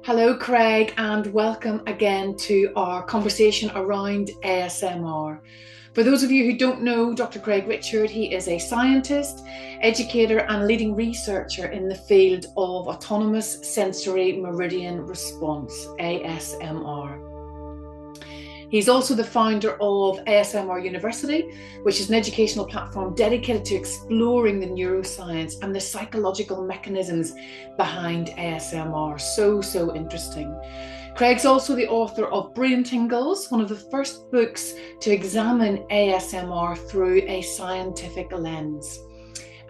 Hello, Craig, and welcome again to our conversation around ASMR. For those of you who don't know Dr. Craig Richard, he is a scientist, educator, and leading researcher in the field of autonomous sensory meridian response, ASMR. He's also the founder of ASMR University, which is an educational platform dedicated to exploring the neuroscience and the psychological mechanisms behind ASMR. So interesting. Craig's also the author of Brain Tingles, one of the first books to examine ASMR through a scientific lens.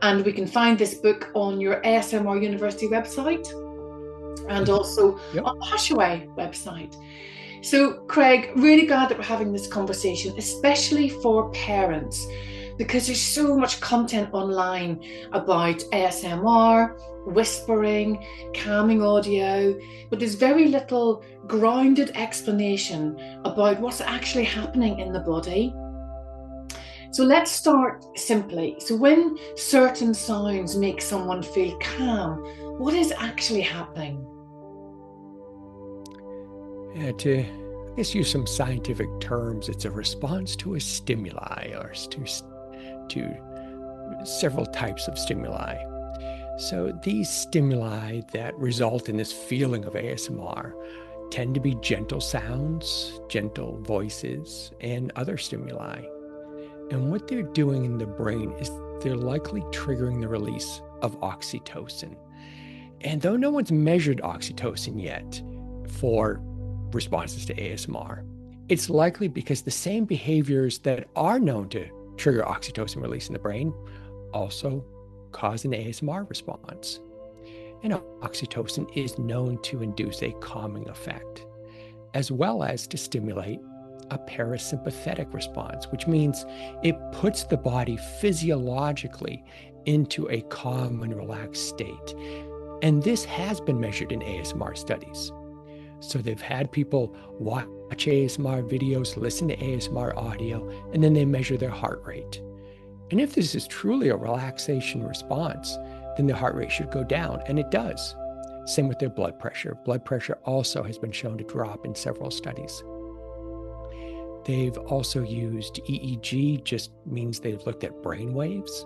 And we can find this book on your ASMR University website and also on the HushAway website. So, Craig, really glad that we're having this conversation, especially for parents, because there's so much content online about ASMR, whispering, calming audio, but there's very little grounded explanation about what's actually happening in the body. So let's start simply. So when certain sounds make someone feel calm, what is actually happening? To, I guess, use some scientific terms, it's a response to a stimuli or to several types of stimuli. So these stimuli that result in this feeling of ASMR tend to be gentle sounds, gentle voices, and other stimuli. And what they're doing in the brain is they're likely triggering the release of oxytocin. And though no one's measured oxytocin yet for responses to ASMR, it's likely because the same behaviors that are known to trigger oxytocin release in the brain also cause an ASMR response. And oxytocin is known to induce a calming effect, as well as to stimulate a parasympathetic response, which means it puts the body physiologically into a calm and relaxed state. And this has been measured in ASMR studies. So they've had people watch ASMR videos, listen to ASMR audio, and then they measure their heart rate. And if this is truly a relaxation response, then the heart rate should go down, and it does. Same with their blood pressure. Blood pressure also has been shown to drop in several studies. They've also used EEG, just means they've looked at brain waves,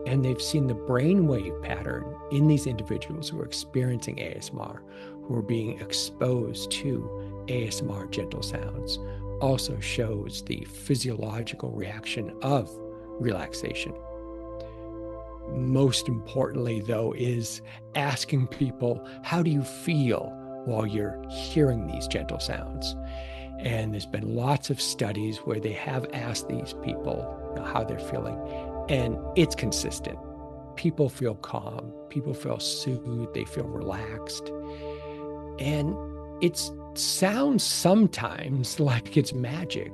and they've seen the brainwave pattern in these individuals who are experiencing ASMR, who are being exposed to ASMR gentle sounds, also shows the physiological reaction of relaxation. Most importantly, though, is asking people, how do you feel while you're hearing these gentle sounds? And there's been lots of studies where they have asked these people how they're feeling, and it's consistent. People feel calm, people feel soothed, they feel relaxed. And it sounds sometimes like it's magic,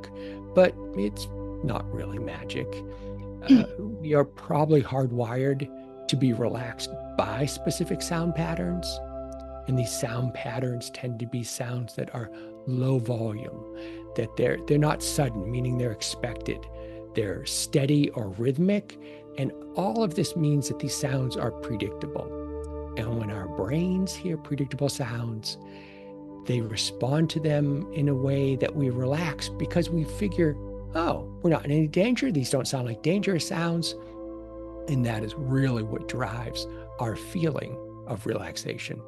but it's not really magic. We are probably hardwired to be relaxed by specific sound patterns. And these sound patterns tend to be sounds that are low volume, that they're not sudden, meaning they're expected. They're steady or rhythmic. And all of this means that these sounds are predictable. And when our brains hear predictable sounds, they respond to them in a way that we relax because we figure, oh, we're not in any danger. These don't sound like dangerous sounds. And that is really what drives our feeling of relaxation.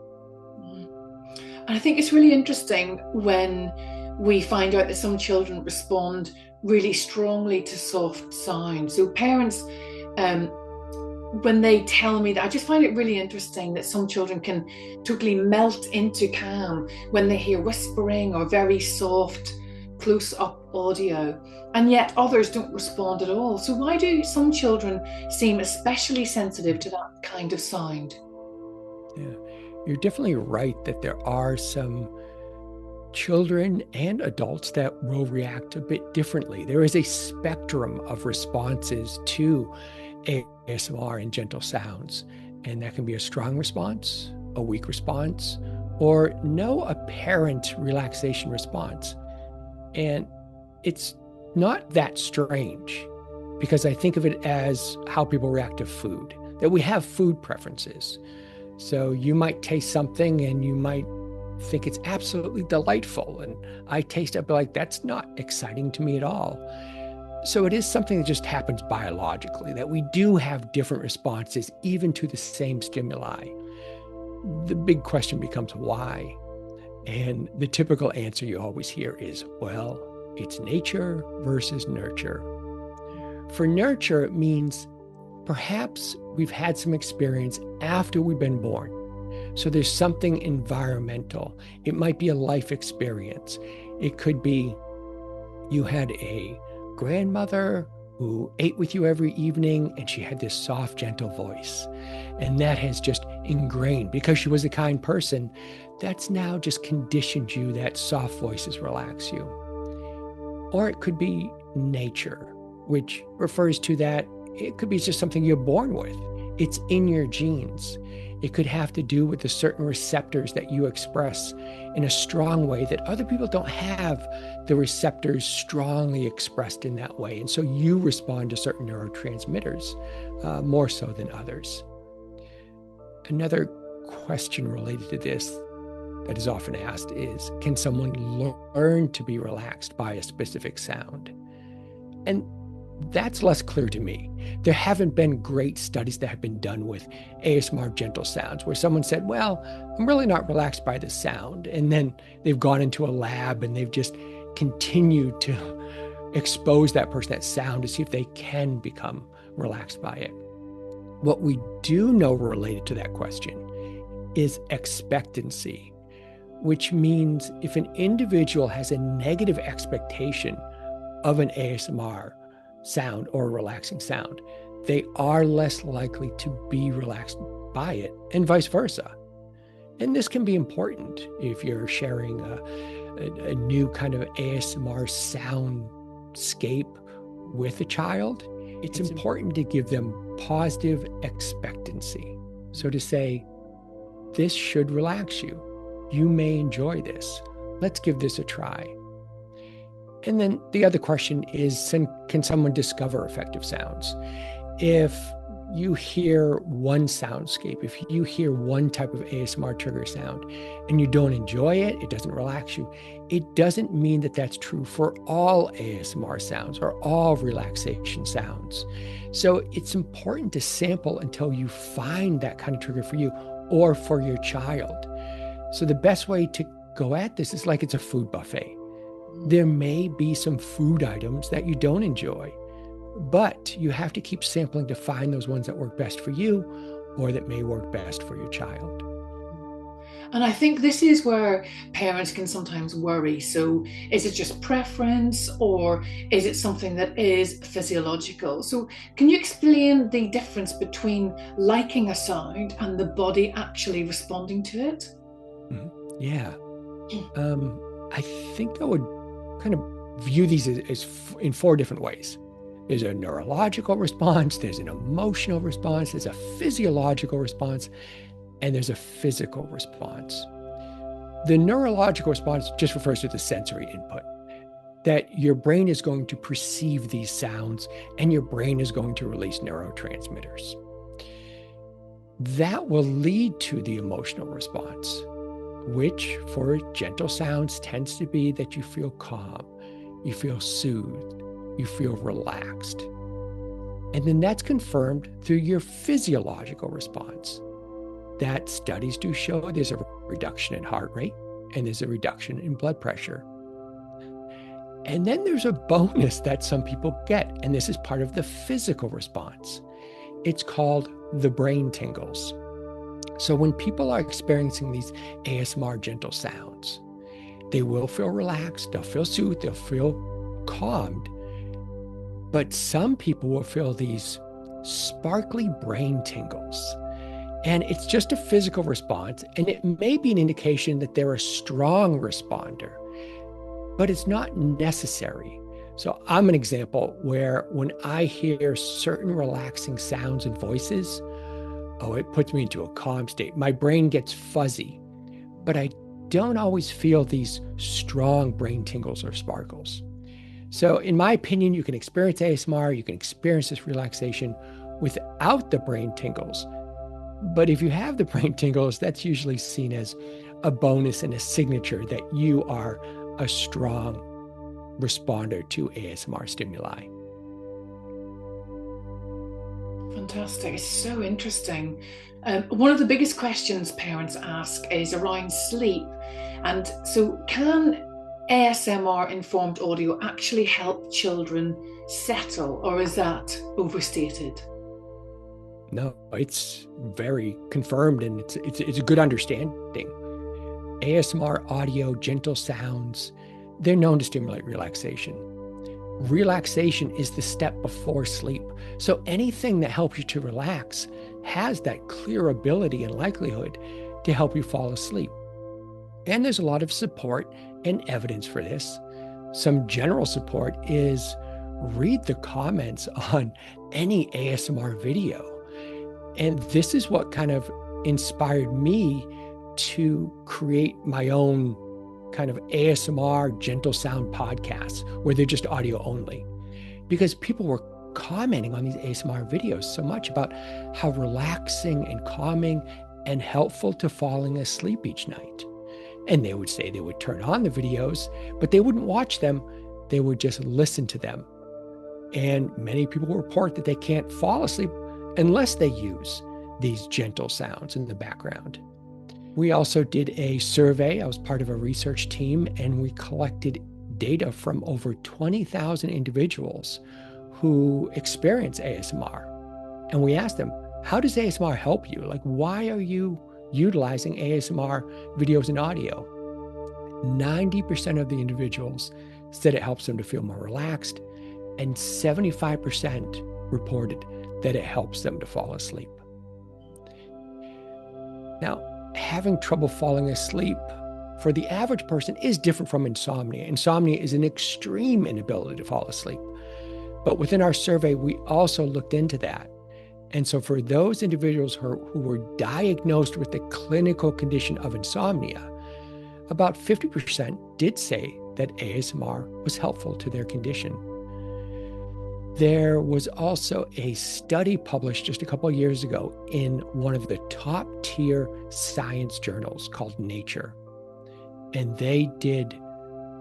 And I think it's really interesting when we find out that some children respond really strongly to soft sounds. So parents, when they tell me that, I just find it really interesting that some children can totally melt into calm when they hear whispering or very soft, close-up audio, and yet others don't respond at all. So why do some children seem especially sensitive to that kind of sound? Yeah, you're definitely right that there are some children and adults that will react a bit differently. There is a spectrum of responses to ASMR and gentle sounds, and that can be a strong response, a weak response, or no apparent relaxation response. And it's not that strange because I think of it as how people react to food, that we have food preferences. So you might taste something and you might think it's absolutely delightful. And I taste it, I'll be like, that's not exciting to me at all. So it is something that just happens biologically, that we do have different responses even to the same stimuli. The big question becomes why? And the typical answer you always hear is, well, it's nature versus nurture. For nurture, it means perhaps we've had some experience after we've been born. So there's something environmental. It might be a life experience. It could be you had a grandmother who ate with you every evening and she had this soft, gentle voice. And that has just ingrained, because she was a kind person, that's now just conditioned you that soft voices relax you. Or it could be nature, which refers to that it could be just something you're born with. It's in your genes. It could have to do with the certain receptors that you express in a strong way that other people don't have the receptors strongly expressed in that way. And so you respond to certain neurotransmitters more so than others. Another question related to this that is often asked is, can someone learn to be relaxed by a specific sound? And that's less clear to me. There haven't been great studies that have been done with ASMR gentle sounds where someone said, well, I'm really not relaxed by the sound. And then they've gone into a lab and they've just continued to expose that person, that sound, to see if they can become relaxed by it. What we do know related to that question is expectancy, which means if an individual has a negative expectation of an ASMR sound or a relaxing sound, they are less likely to be relaxed by it, and vice versa. And this can be important if you're sharing a new kind of ASMR soundscape with a child. It's important to give them positive expectancy. So to say, this should relax you. You may enjoy this. Let's give this a try. And then the other question is, can someone discover effective sounds? If you hear one soundscape, if you hear one type of ASMR trigger sound and you don't enjoy it, it doesn't relax you, it doesn't mean that that's true for all ASMR sounds or all relaxation sounds. So it's important to sample until you find that kind of trigger for you or for your child. So the best way to go at this is like it's a food buffet. There may be some food items that you don't enjoy, but you have to keep sampling to find those ones that work best for you or that may work best for your child. And I think this is where parents can sometimes worry. So is it just preference or is it something that is physiological? So can you explain the difference between liking a sound and the body actually responding to it? Yeah. I think I would kind of view these as in four different ways. There's a neurological response, there's an emotional response, there's a physiological response, and there's a physical response. The neurological response just refers to the sensory input, that your brain is going to perceive these sounds and your brain is going to release neurotransmitters. That will lead to the emotional response, which for gentle sounds tends to be that you feel calm, you feel soothed, you feel relaxed. And then that's confirmed through your physiological response. That studies do show there's a reduction in heart rate and there's a reduction in blood pressure. And then there's a bonus that some people get, and this is part of the physical response. It's called the brain tingles. So when people are experiencing these ASMR gentle sounds, they will feel relaxed, they'll feel soothed, they'll feel calmed, but some people will feel these sparkly brain tingles. And it's just a physical response, and it may be an indication that they're a strong responder, but it's not necessary. So I'm an example where when I hear certain relaxing sounds and voices, it puts me into a calm state. My brain gets fuzzy, but I don't always feel these strong brain tingles or sparkles. So in my opinion, you can experience ASMR, you can experience this relaxation without the brain tingles. But if you have the brain tingles, that's usually seen as a bonus and a signature that you are a strong responder to ASMR stimuli. Fantastic. It's so interesting. One of the biggest questions parents ask is around sleep. And so, can ASMR informed audio actually help children settle, or is that overstated? No, it's very confirmed, and it's a good understanding. ASMR audio, gentle sounds, they're known to stimulate relaxation. Relaxation is the step before sleep. So anything that helps you to relax has that clear ability and likelihood to help you fall asleep. And there's a lot of support and evidence for this. Some general support is read the comments on any ASMR video. And this is what kind of inspired me to create my own kind of ASMR gentle sound podcasts where they're just audio only, because people were commenting on these ASMR videos so much about how relaxing and calming and helpful to falling asleep each night. And they would say they would turn on the videos, but they wouldn't watch them. They would just listen to them. And many people report that they can't fall asleep unless they use these gentle sounds in the background. We also did a survey. I was part of a research team, and we collected data from over 20,000 individuals who experience ASMR. And we asked them, how does ASMR help you? Like, why are you utilizing ASMR videos and audio? 90% of the individuals said it helps them to feel more relaxed, and 75% reported that it helps them to fall asleep. Now, having trouble falling asleep for the average person is different from insomnia. Insomnia is an extreme inability to fall asleep. But within our survey, we also looked into that. And so for those individuals who were diagnosed with the clinical condition of insomnia, about 50% did say that ASMR was helpful to their condition. There was also a study published just a couple of years ago in one of the top tier science journals called Nature. And they did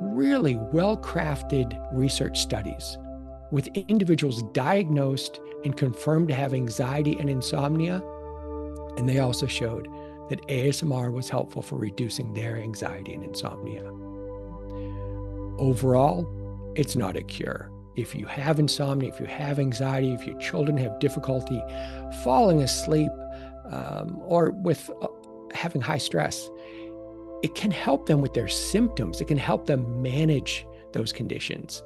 really well-crafted research studies with individuals diagnosed and confirmed to have anxiety and insomnia. And they also showed that ASMR was helpful for reducing their anxiety and insomnia. Overall, it's not a cure. If you have insomnia, if you have anxiety, if your children have difficulty falling asleep, or with having high stress, it can help them with their symptoms. It can help them manage those conditions,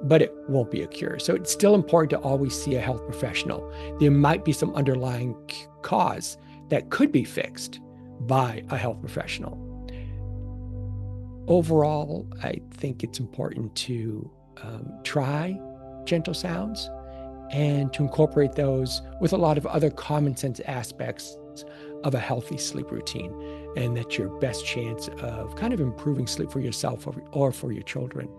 but it won't be a cure. So it's still important to always see a health professional. There might be some underlying cause that could be fixed by a health professional. Overall, I think it's important to try gentle sounds and to incorporate those with a lot of other common sense aspects of a healthy sleep routine. And that's your best chance of kind of improving sleep for yourself or for your children.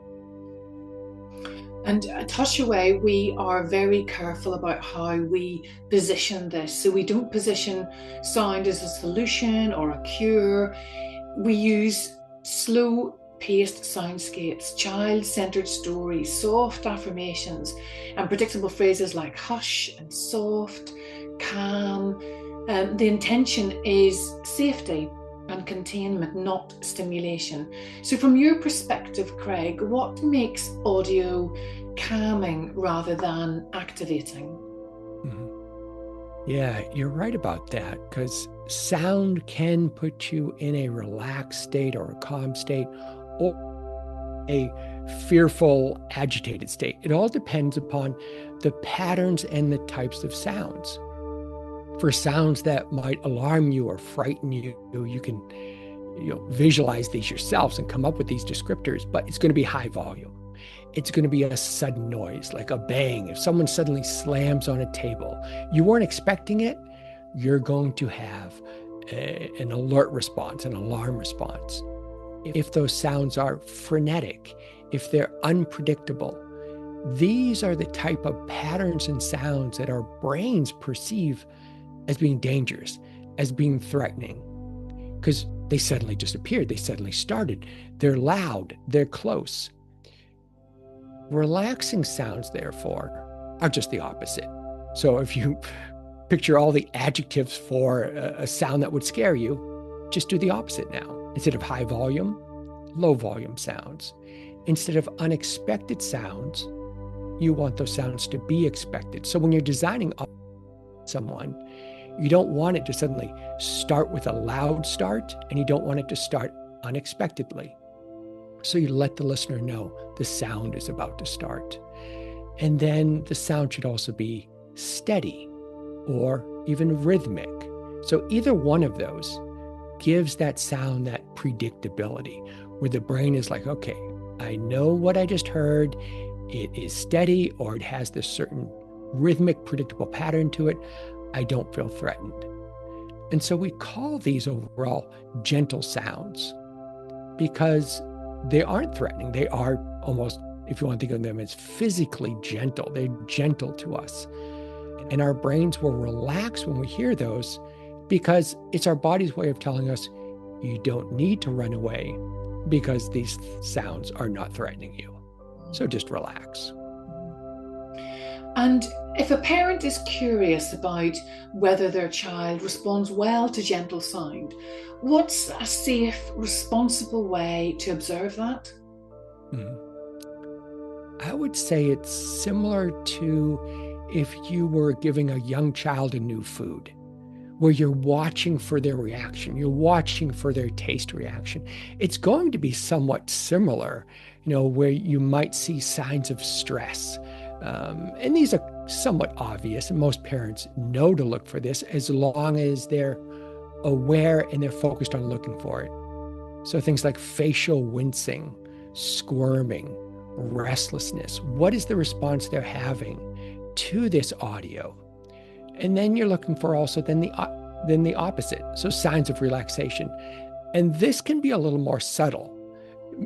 And at HushAway, we are very careful about how we position this. So we don't position sound as a solution or a cure. We use slow-paced soundscapes, child-centered stories, soft affirmations, and predictable phrases like hush and soft, calm. The intention is safety and containment, not stimulation. So from your perspective, Craig, what makes audio calming rather than activating? Mm-hmm. Yeah, you're right about that, because sound can put you in a relaxed state or a calm state or a fearful, agitated state. It all depends upon the patterns and the types of sounds. For sounds that might alarm you or frighten you, you can visualize these yourselves and come up with these descriptors, but it's going to be high volume. It's going to be a sudden noise, like a bang. If someone suddenly slams on a table, you weren't expecting it, you're going to have an alert response, an alarm response. If those sounds are frenetic, if they're unpredictable, these are the type of patterns and sounds that our brains perceive as being dangerous, as being threatening. Because They suddenly just appeared. They suddenly started. They're loud. They're close. Relaxing sounds, therefore, are just the opposite. So if you picture all the adjectives for a sound that would scare you, just do the opposite now. Instead of high volume, low volume sounds. Instead of unexpected sounds, you want those sounds to be expected. So when you're designing someone, you don't want it to suddenly start with a loud start, and you don't want it to start unexpectedly. So you let the listener know the sound is about to start. And then the sound should also be steady or even rhythmic. So either one of those gives that sound that predictability, where the brain is like, okay, I know what I just heard. It is steady, or it has this certain rhythmic, predictable pattern to it. I don't feel threatened. And so we call these overall gentle sounds because they aren't threatening. They are almost, if you want to think of them as physically gentle, they're gentle to us. And our brains will relax when we hear those because it's our body's way of telling us, you don't need to run away because these sounds are not threatening you. So just relax. And if a parent is curious about whether their child responds well to gentle sound, what's a safe, responsible way to observe that? I would say it's similar to if you were giving a young child a new food, where you're watching for their reaction, you're watching for their taste reaction. It's going to be somewhat similar, where you might see signs of stress. And these are somewhat obvious, and most parents know to look for this as long as they're aware and they're focused on looking for it. So things like facial wincing, squirming, restlessness. What is the response they're having to this audio? And then you're looking for also then the opposite. So signs of relaxation. And this can be a little more subtle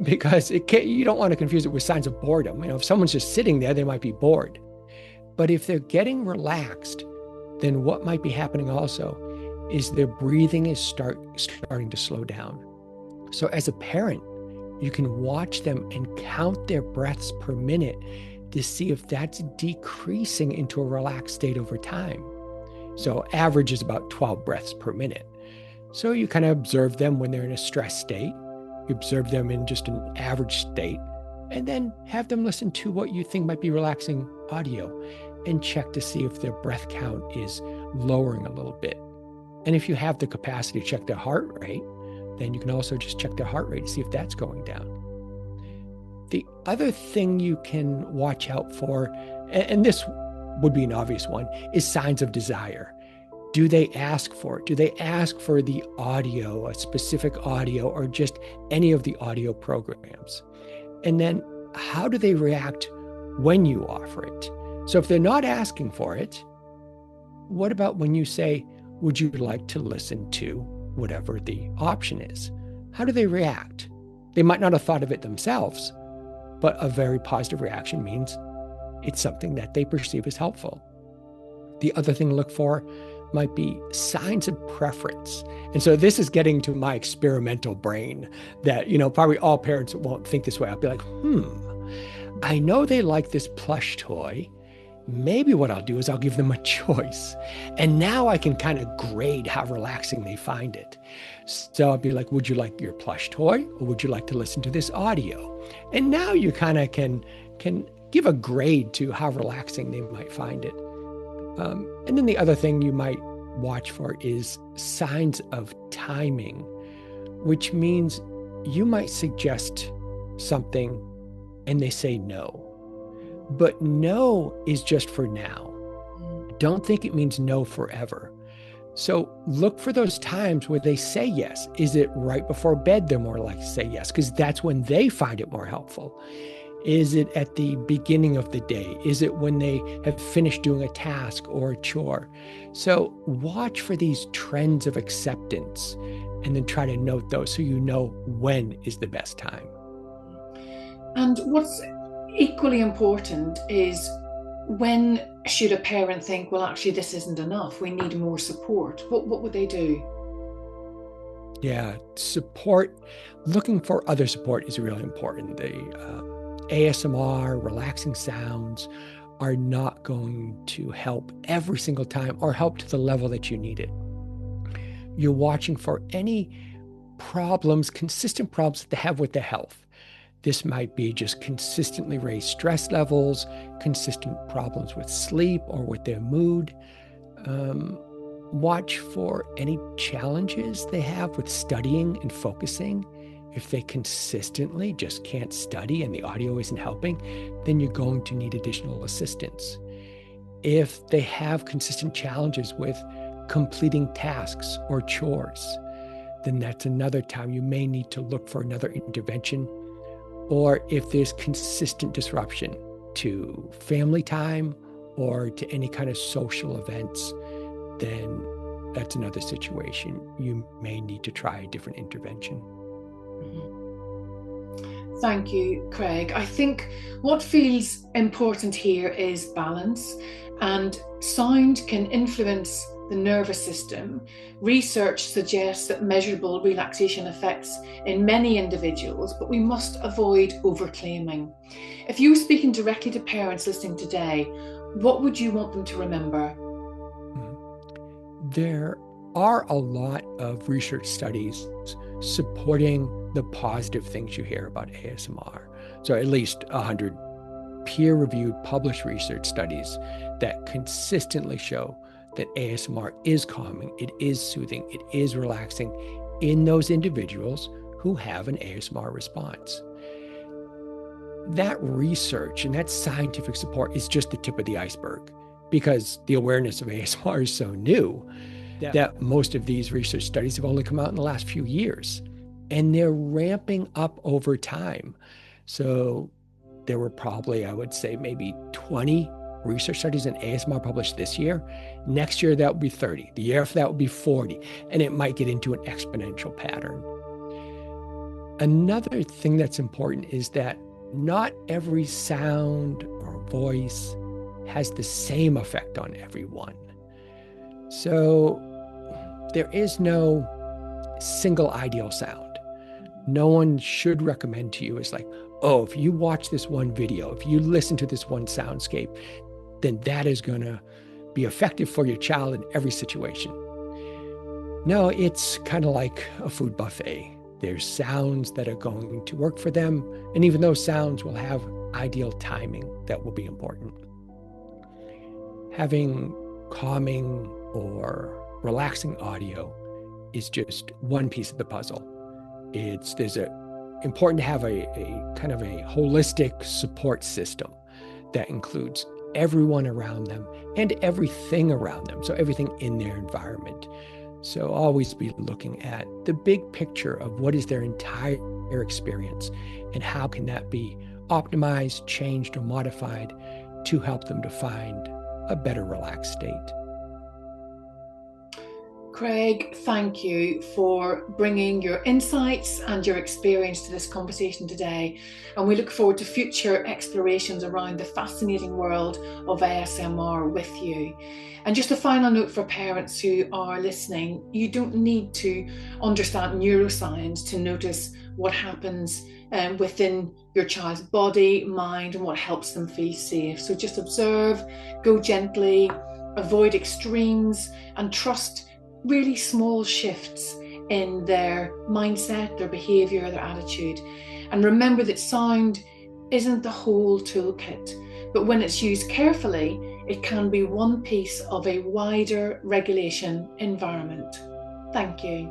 because you don't want to confuse it with signs of boredom. If someone's just sitting there, they might be bored. But if they're getting relaxed, then what might be happening also is their breathing is starting to slow down. So as a parent, you can watch them and count their breaths per minute to see if that's decreasing into a relaxed state over time. So average is about 12 breaths per minute. So you kind of observe them when they're in a stress state. You observe them in just an average state, and then have them listen to what you think might be relaxing audio and check to see if their breath count is lowering a little bit. And if you have the capacity to check their heart rate, then you can also just check their heart rate to see if that's going down. The other thing you can watch out for, and this would be an obvious one, is signs of desire. Do they ask for it? Do they ask for the audio, a specific audio, or just any of the audio programs? And then how do they react when you offer it? So if they're not asking for it, what about when you say, would you like to listen to whatever the option is? How do they react? They might not have thought of it themselves, but a very positive reaction means it's something that they perceive as helpful. The other thing to look for might be signs of preference. And so this is getting to my experimental brain that, probably all parents won't think this way. I'll be like, I know they like this plush toy. Maybe what I'll do is I'll give them a choice. And now I can kind of grade how relaxing they find it. So I'll be like, would you like your plush toy, or would you like to listen to this audio? And now you kind of can give a grade to how relaxing they might find it. And then the other thing you might watch for is signs of timing, which means you might suggest something and they say no. But no is just for now. Don't think it means no forever. So look for those times where they say yes. Is it right before bed they're more likely to say yes? Because that's when they find it more helpful. Is it at the beginning of the day? Is it when they have finished doing a task or a chore? So watch for these trends of acceptance and then try to note those so you know when is the best time. And what's equally important is, when should a parent think, well, actually, this isn't enough, we need more support? What would they do? Yeah, support, looking for other support is really important. The ASMR, relaxing sounds are not going to help every single time or help to the level that you need it. You're watching for any problems, consistent problems that they have with their health. This might be just consistently raised stress levels, consistent problems with sleep or with their mood. Watch for any challenges they have with studying and focusing. If they consistently just can't study and the audio isn't helping, then you're going to need additional assistance. If they have consistent challenges with completing tasks or chores, then that's another time you may need to look for another intervention. Or if there's consistent disruption to family time or to any kind of social events, then that's another situation. You may need to try a different intervention. Thank you, Craig. I think what feels important here is balance, and sound can influence the nervous system. Research suggests that measurable relaxation effects in many individuals, but we must avoid overclaiming. If you were speaking directly to parents listening today, what would you want them to remember? There are a lot of research studies supporting the positive things you hear about ASMR. So at least 100 peer-reviewed published research studies that consistently show that ASMR is calming, it is soothing, it is relaxing in those individuals who have an ASMR response. That research and that scientific support is just the tip of the iceberg, because the awareness of ASMR is so new that most of these research studies have only come out in the last few years, and they're ramping up over time. So there were probably, I would say, maybe 20 research studies in ASMR published this year. Next year, that would be 30. The year after that would be 40, and it might get into an exponential pattern. Another thing that's important is that not every sound or voice has the same effect on everyone. So there is no single ideal sound. No one should recommend to you is like, oh, if you watch this one video, if you listen to this one soundscape, then that is going to be effective for your child in every situation. No, it's kind of like a food buffet. There's sounds that are going to work for them, and even those sounds will have ideal timing that will be important. Having calming or relaxing audio is just one piece of the puzzle. There's important to have a kind of a holistic support system that includes everyone around them and everything around them, so everything in their environment. So always be looking at the big picture of what is their entire experience and how can that be optimized, changed, or modified to help them to find a better relaxed state. Craig, thank you for bringing your insights and your experience to this conversation today. And we look forward to future explorations around the fascinating world of ASMR with you. And just a final note for parents who are listening, you don't need to understand neuroscience to notice what happens within your child's body, mind, and what helps them feel safe. So just observe, go gently, avoid extremes, and trust really small shifts in their mindset, their behavior, their attitude. And remember that sound isn't the whole toolkit, but when it's used carefully, it can be one piece of a wider regulation environment. Thank you.